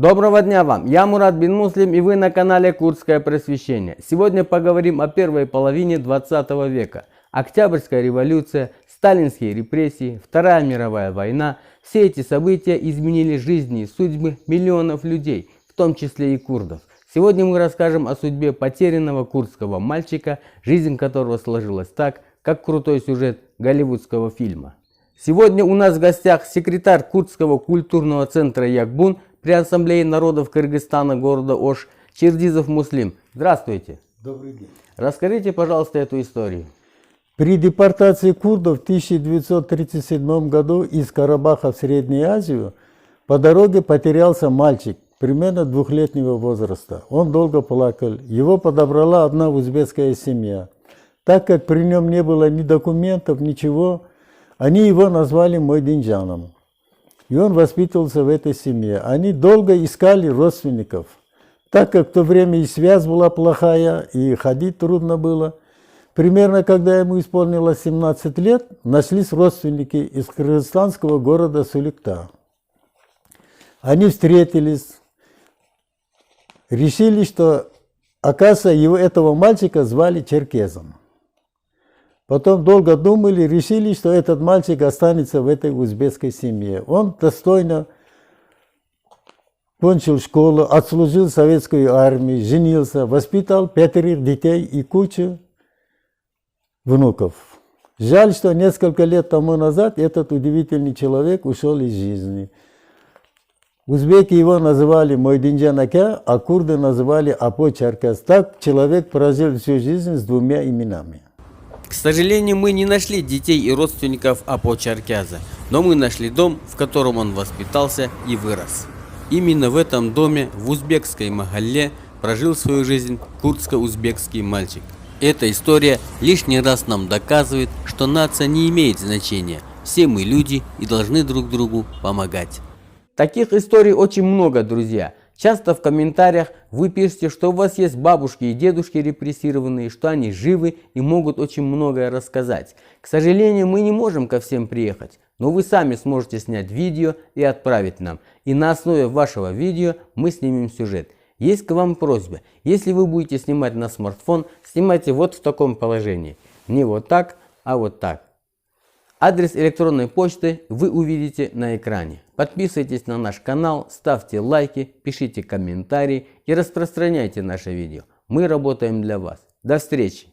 Доброго дня вам! Я Мурат бин Муслим, и вы на канале Курдское просвещение. Сегодня поговорим о первой половине 20 века. Октябрьская революция, сталинские репрессии, Вторая мировая война. Все эти события изменили жизни и судьбы миллионов людей, в том числе и курдов. Сегодня мы расскажем о судьбе потерянного курдского мальчика, жизнь которого сложилась так, как крутой сюжет голливудского фильма. Сегодня у нас в гостях секретарь Курдского культурного центра Якбун при Ассамблее народов Кыргызстана города Ош Чердизов Муслим. Здравствуйте. Добрый день. Расскажите, пожалуйста, эту историю. При депортации курдов в 1937 году из Карабаха в Среднюю Азию по дороге потерялся мальчик примерно 2-летнего возраста. Он долго плакал. Его подобрала одна узбекская семья. Так как при нем не было ни документов, ничего, они его назвали Мойдинджаном. И он воспитывался в этой семье. Они долго искали родственников. Так как в то время и связь была плохая, и ходить трудно было. Примерно, когда ему исполнилось 17 лет, нашлись родственники из кыргызстанского города Суликта. Они встретились, решили, что, оказывается, этого мальчика звали Черкезом. Потом долго думали, решили, что этот мальчик останется в этой узбекской семье. Он достойно кончил школу, отслужил в советской армии, женился, воспитал 5 детей и кучу внуков. Жаль, что несколько лет тому назад этот удивительный человек ушел из жизни. Узбеки его называли Мойдинджан Ака, а курды называли Апо Черкес. Так человек прожил всю жизнь с 2 именами. К сожалению, мы не нашли детей и родственников Апо Черкеза, но мы нашли дом, в котором он воспитался и вырос. Именно в этом доме, в узбекской махалле, прожил свою жизнь курдско-узбекский мальчик. Эта история лишний раз нам доказывает, что нация не имеет значения. Все мы люди и должны друг другу помогать. Таких историй очень много, друзья. Часто в комментариях вы пишете, что у вас есть бабушки и дедушки репрессированные, что они живы и могут очень многое рассказать. К сожалению, мы не можем ко всем приехать, но вы сами сможете снять видео и отправить нам. И на основе вашего видео мы снимем сюжет. Есть к вам просьба, если вы будете снимать на смартфон, снимайте вот в таком положении. Не вот так, а вот так. Адрес электронной почты вы увидите на экране. Подписывайтесь на наш канал, ставьте лайки, пишите комментарии и распространяйте наше видео. Мы работаем для вас. До встречи!